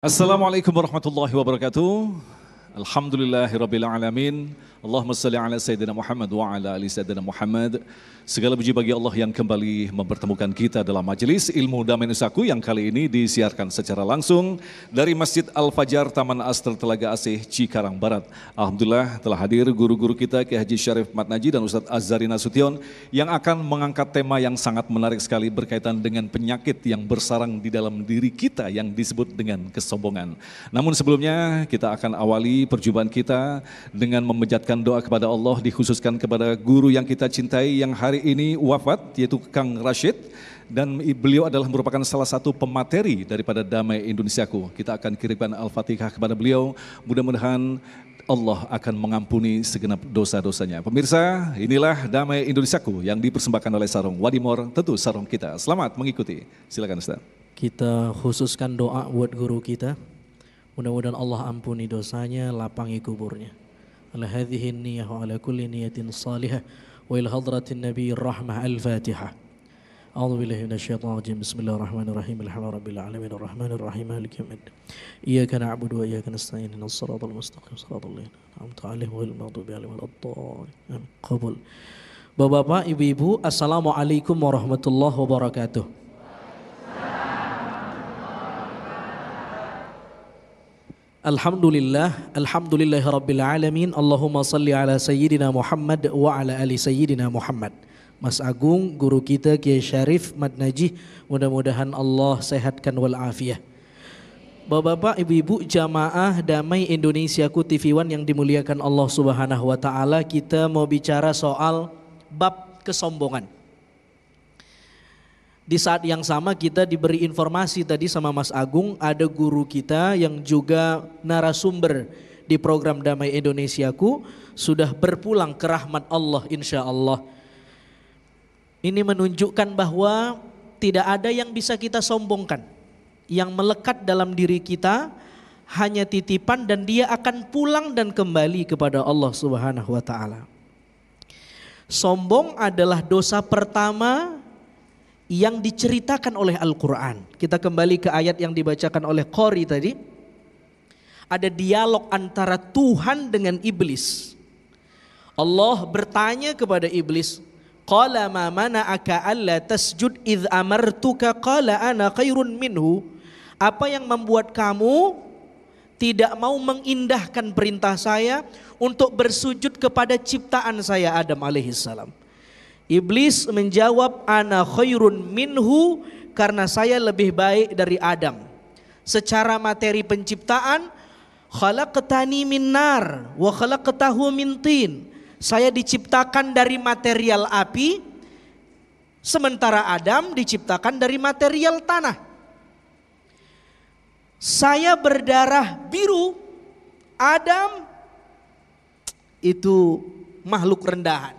Assalamualaikum warahmatullahi wabarakatuh. Alhamdulillahirabbil alamin. Allahumma shalli ala sayyidina Muhammad wa ala ali sayyidina Muhammad. Segala puji bagi Allah yang kembali mempertemukan kita dalam majelis Ilmu Damai Nusaku yang kali ini disiarkan secara langsung dari Masjid Al-Fajar Taman Astar Telaga Asih Cikarang Barat. Alhamdulillah telah hadir guru-guru kita Kiai Haji Syarif Matnaji dan Ustadz Azhari Nasution yang akan mengangkat tema yang sangat menarik sekali berkaitan dengan penyakit yang bersarang di dalam diri kita yang disebut dengan kesombongan. Namun sebelumnya kita akan awali perjumpaan kita dengan memanjatkan doa kepada Allah dikhususkan kepada guru yang kita cintai yang hari ini wafat yaitu Kang Rashid dan beliau adalah merupakan salah satu pemateri daripada Damai Indonesiaku. Kita akan kirimkan Al-Fatihah kepada beliau, mudah-mudahan Allah akan mengampuni segenap dosa-dosanya. Pemirsa, inilah Damai Indonesiaku yang dipersembahkan oleh Sarung Wadimor, tentu sarung kita. Selamat mengikuti, silakan Ustaz. Kita khususkan doa buat guru kita, mudah-mudahan Allah ampuni dosanya, lapangi kuburnya. Ala hadhihi niyah wa ala kulli niyatin salihah wa ila hadratin nabiyir rahmah al-fatihah. A'udzu billahi minasyaitonir rajim. Bismillahirrahmanirrahim. Alhamdulillahirabbil alamin arrahmanir rahim maliki yaumiddin. Iyyaka na'budu wa iyyaka nasta'in. Ihdinas siratal mustaqim siratal ladzina an'amta 'alaihim ghairil maghdubi 'alaihim waladdallin. Qabul. Bapak-bapak, ibu-ibu, assalamualaikum warahmatullahi wabarakatuh. Alhamdulillahirabbil alamin. Allahumma salli ala sayyidina Muhammad wa ala ali sayyidina Muhammad. Mas Agung, guru kita Kiai Syarif Matnaji, mudah-mudahan Allah sehatkan wal afiyah. Bapak-bapak, ibu-ibu, jamaah Damai Indonesiaku TV One yang dimuliakan Allah Subhanahu wa taala, kita mau bicara soal bab kesombongan. Di saat yang sama kita diberi informasi tadi sama Mas Agung, ada guru kita yang juga narasumber di program Damai Indonesiaku sudah berpulang ke rahmat Allah insya Allah. Ini menunjukkan bahwa tidak ada yang bisa kita sombongkan. Yang melekat dalam diri kita hanya titipan dan dia akan pulang dan kembali kepada Allah Subhanahu wa taala. Sombong adalah dosa pertama yang diceritakan oleh Al-Quran. Kita kembali ke ayat yang dibacakan oleh Qori tadi. Ada dialog antara Tuhan dengan iblis. Allah bertanya kepada iblis, qala ma mana'aka alla tasjud idh amartuka qala ana khairun minhu. Apa yang membuat kamu tidak mau mengindahkan perintah saya untuk bersujud kepada ciptaan saya Adam alaihissalam? Iblis menjawab, ana khairun minhu, karena saya lebih baik dari Adam. Secara materi penciptaan, khalaqtani min nar wa khalaqtahu min tin. Saya diciptakan dari material api, sementara Adam diciptakan dari material tanah. Saya berdarah biru, Adam itu makhluk rendahan.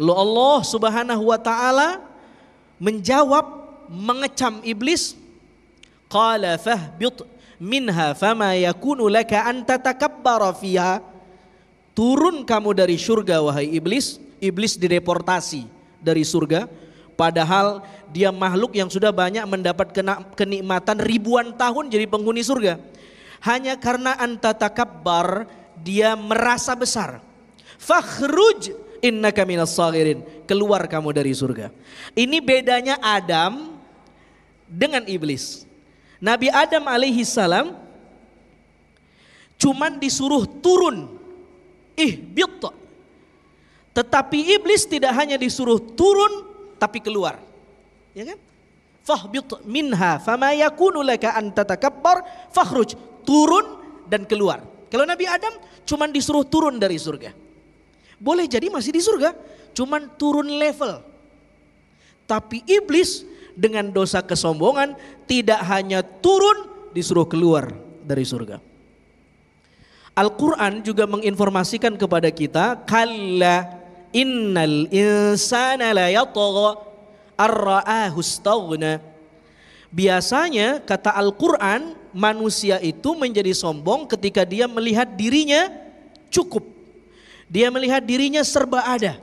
Lalu Allah Subhanahu wa taala menjawab, mengecam iblis, qala fahbit minha fama yakunu laka an tatakabbara fiha. Turun kamu dari surga wahai iblis. Iblis dideportasi dari surga, padahal dia makhluk yang sudah banyak mendapat kenikmatan ribuan tahun jadi penghuni surga. Hanya karena an tatakabbar, dia merasa besar. Fakhruj innaka minas saghirin, keluar kamu dari surga. Ini bedanya Adam dengan iblis. Nabi Adam alaihi salam cuman disuruh turun, ihbit. Tetapi iblis tidak hanya disuruh turun tapi keluar. Ya kan? Fahbit minha fama yakunu laka an tatakabbar fakhruj, turun dan keluar. Kalau Nabi Adam cuman disuruh turun dari surga. Boleh jadi masih di surga, cuman turun level. Tapi iblis dengan dosa kesombongan tidak hanya turun, disuruh keluar dari surga. Al-Quran juga menginformasikan kepada kita, kalla innal insana la yatgha ar-ra'ahu istaghna. Biasanya kata Al-Quran, manusia itu menjadi sombong ketika dia melihat dirinya cukup. Dia melihat dirinya serba ada.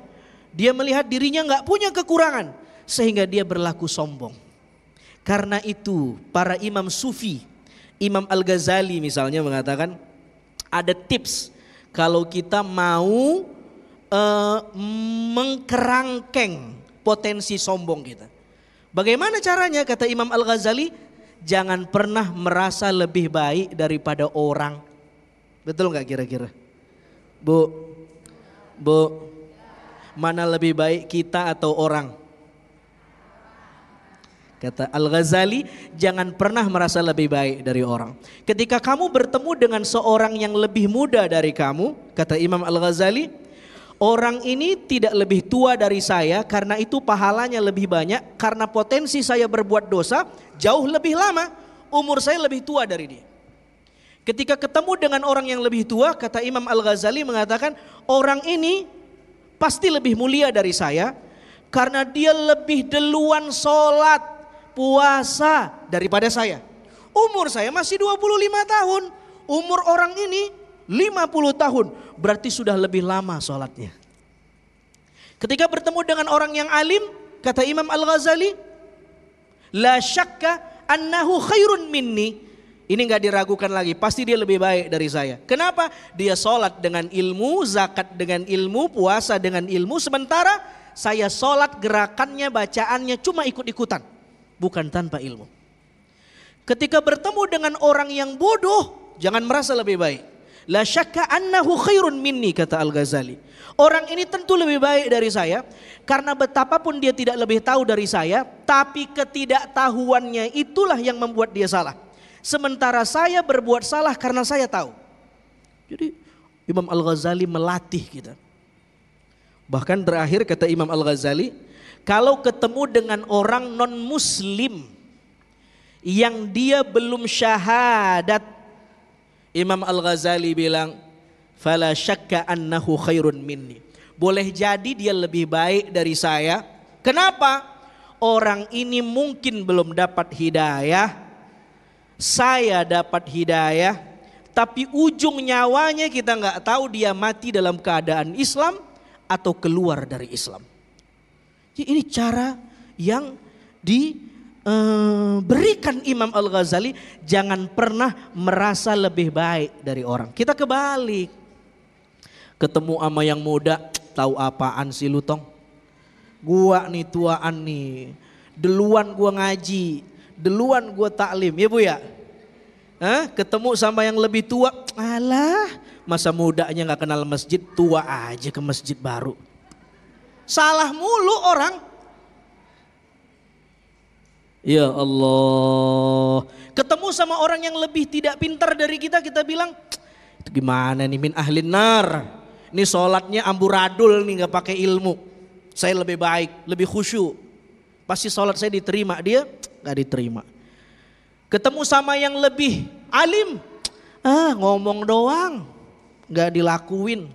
Dia melihat dirinya gak punya kekurangan. Sehingga dia berlaku sombong. Karena itu para imam sufi Imam Al-Ghazali misalnya mengatakan ada tips kalau kita mau mengkerangkeng potensi sombong kita. Bagaimana caranya? Kata Imam Al-Ghazali, jangan pernah merasa lebih baik daripada orang. Betul nggak kira-kira? Bu, mana lebih baik kita atau orang? Kata Al-Ghazali, jangan pernah merasa lebih baik dari orang. Ketika kamu bertemu dengan seorang yang lebih muda dari kamu, kata Imam Al-Ghazali, orang ini tidak lebih tua dari saya karena itu pahalanya lebih banyak, karena potensi saya berbuat dosa jauh lebih lama, umur saya lebih tua dari dia. Ketika ketemu dengan orang yang lebih tua, kata Imam Al-Ghazali mengatakan, orang ini pasti lebih mulia dari saya karena dia lebih duluan sholat, puasa daripada saya. Umur saya masih 25 tahun, umur orang ini 50 tahun, berarti sudah lebih lama sholatnya. Ketika bertemu dengan orang yang alim, kata Imam Al-Ghazali, la syakka annahu khairun minni. Ini gak diragukan lagi, pasti dia lebih baik dari saya. Kenapa? Dia sholat dengan ilmu, zakat dengan ilmu, puasa dengan ilmu. Sementara saya sholat, gerakannya, bacaannya cuma ikut-ikutan, bukan tanpa ilmu. Ketika bertemu dengan orang yang bodoh, jangan merasa lebih baik. La syakka annahu khairun minni, kata Al-Ghazali. Orang ini tentu lebih baik dari saya, karena betapapun dia tidak lebih tahu dari saya, tapi ketidaktahuannya itulah yang membuat dia salah. Sementara saya berbuat salah karena saya tahu. Jadi Imam Al-Ghazali melatih kita. Bahkan terakhir kata Imam Al-Ghazali, kalau ketemu dengan orang non-muslim yang dia belum syahadat, Imam Al-Ghazali bilang, fala syakka annahu khairun minni. Boleh jadi dia lebih baik dari saya. Kenapa? Orang ini mungkin belum dapat hidayah, saya dapat hidayah, tapi ujung nyawanya kita nggak tahu dia mati dalam keadaan Islam atau keluar dari Islam. Jadi ini cara yang diberikan Imam Al-Ghazali, jangan pernah merasa lebih baik dari orang. Kita kebalik, ketemu sama yang muda, tahu apaan sih lu tong? Gua nih tuaan nih, duluan gua ngaji, duluan gua taklim, ya Bu ya. Ketemu sama yang lebih tua, alah masa mudanya gak kenal masjid, tua aja ke masjid baru. Salah mulu orang. Ya Allah, ketemu sama orang yang lebih tidak pintar dari kita, kita bilang, itu gimana nih, min ahlin nar. Ini sholatnya amburadul nih, gak pakai ilmu. Saya lebih baik, lebih khusyuk. Pasti sholat saya diterima, dia gak diterima. Ketemu sama yang lebih alim, ngomong doang, gak dilakuin.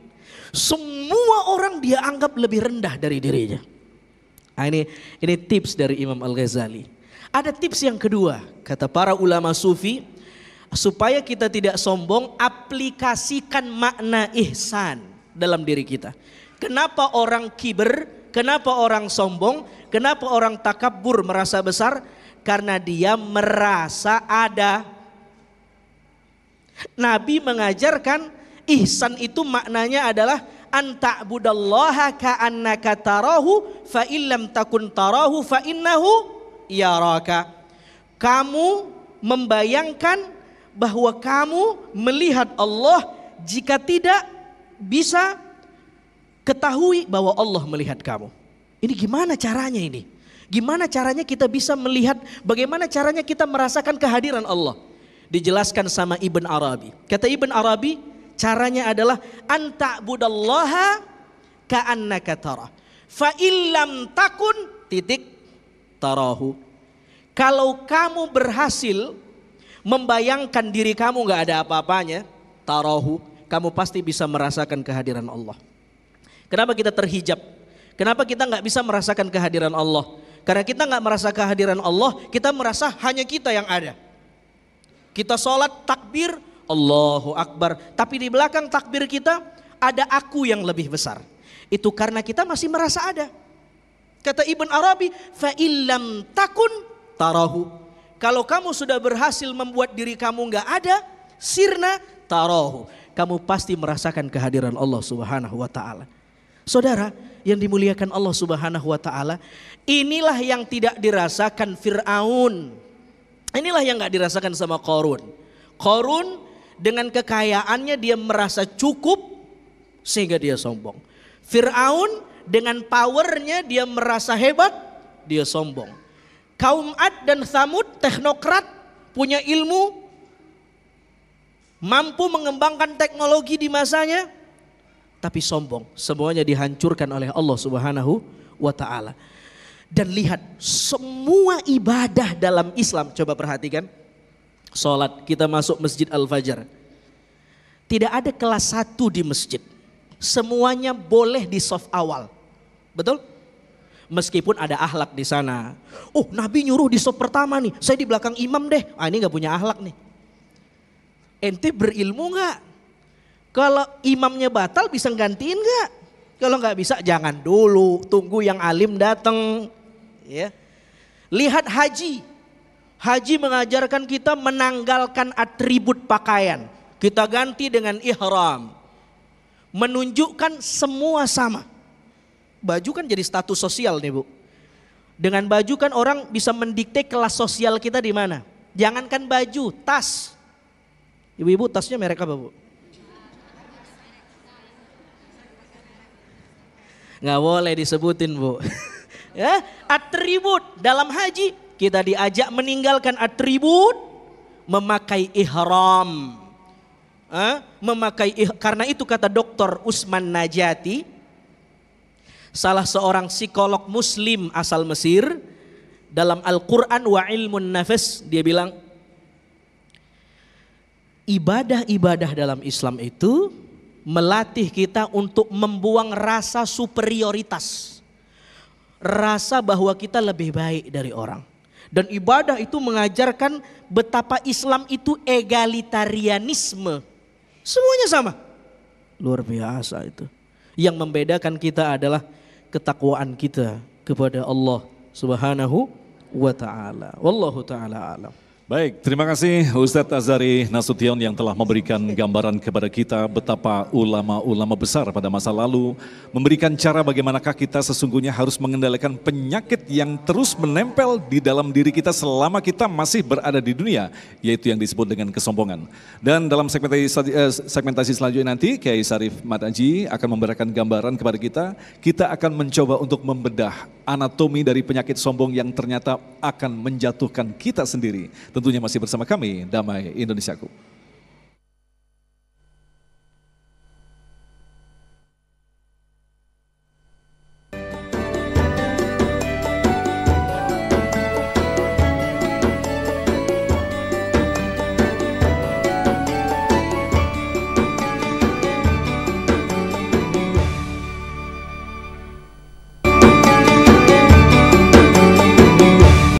Semua orang dia anggap lebih rendah dari dirinya. Nah, ini tips dari Imam Al-Ghazali. Ada tips yang kedua, kata para ulama sufi, supaya kita tidak sombong, aplikasikan makna ihsan dalam diri kita. Kenapa orang kiber, kenapa orang sombong, kenapa orang takabur merasa besar? Karena dia merasa ada. Nabi mengajarkan ihsan itu maknanya adalah anta'budallaha ka'annaka tarahu fa illam takun tarahu fa innahu yaraka. Kamu membayangkan bahwa kamu melihat Allah, jika tidak bisa ketahui bahwa Allah melihat kamu. Ini gimana caranya ini? Gimana caranya kita bisa melihat, bagaimana caranya kita merasakan kehadiran Allah? Dijelaskan sama Ibn Arabi. Kata Ibn Arabi, caranya adalah anta'budallaha ka'annaka tarah. Fa illam takun tarahu. Kalau kamu berhasil membayangkan diri kamu gak ada apa-apanya, tarahu, kamu pasti bisa merasakan kehadiran Allah. Kenapa kita terhijab? Kenapa kita gak bisa merasakan kehadiran Allah? Karena kita gak merasa kehadiran Allah, kita merasa hanya kita yang ada. Kita sholat takbir, Allahu Akbar. Tapi di belakang takbir kita ada aku yang lebih besar. Itu karena kita masih merasa ada. Kata Ibn Arabi, fa illam takun tarahu. Kalau kamu sudah berhasil membuat diri kamu nggak ada, sirna tarohu. Kamu pasti merasakan kehadiran Allah Subhanahu wa taala. Saudara yang dimuliakan Allah Subhanahu wa taala, inilah yang tidak dirasakan Fir'aun. Inilah yang nggak dirasakan sama Qarun. Qarun dengan kekayaannya dia merasa cukup sehingga dia sombong. Fir'aun dengan powernya dia merasa hebat, dia sombong. Kaum Ad dan Tsamud teknokrat, punya ilmu, mampu mengembangkan teknologi di masanya, tapi sombong. Semuanya dihancurkan oleh Allah Subhanahu wa taala. Dan lihat semua ibadah dalam Islam, coba perhatikan. Salat, kita masuk Masjid Al-Fajar. Tidak ada kelas 1 di masjid. Semuanya boleh di saf awal. Betul? Meskipun ada akhlak di sana. Oh, Nabi nyuruh di saf pertama nih, saya di belakang imam deh. Ah, ini gak punya akhlak nih. Ente berilmu gak? Kalau imamnya batal bisa gantiin gak? Kalau gak bisa jangan dulu, tunggu yang alim datang. Ya. Lihat haji. Haji mengajarkan kita menanggalkan atribut pakaian. Kita ganti dengan ihram. Menunjukkan semua sama. Baju kan jadi status sosial nih Bu. Dengan baju kan orang bisa mendikte kelas sosial kita di mana. Jangankan baju, tas. Ibu-ibu tasnya merek apa Bu? Nggak boleh disebutin Bu. Ya, atribut dalam haji kita diajak meninggalkan atribut, memakai ihram. Karena itu kata Dr. Usman Najati, salah seorang psikolog muslim asal Mesir, dalam Al-Quran wa ilmun nafas, dia bilang ibadah-ibadah dalam Islam itu melatih kita untuk membuang rasa superioritas, rasa bahwa kita lebih baik dari orang. Dan ibadah itu mengajarkan betapa Islam itu egalitarianisme, semuanya sama. Luar biasa itu. Yang membedakan kita adalah ketakwaan kita kepada Allah Subhanahu wa taala. Wallahu taala alam. Baik, terima kasih Ustadz Azhari Nasution yang telah memberikan gambaran kepada kita betapa ulama-ulama besar pada masa lalu memberikan cara bagaimanakah kita sesungguhnya harus mengendalikan penyakit yang terus menempel di dalam diri kita selama kita masih berada di dunia, yaitu yang disebut dengan kesombongan. Dan dalam segmentasi selanjutnya nanti Kiai Syarif Mataji akan memberikan gambaran kepada kita akan mencoba untuk membedah anatomi dari penyakit sombong yang ternyata akan menjatuhkan kita sendiri. Tentunya masih bersama kami, Damai Indonesiaku.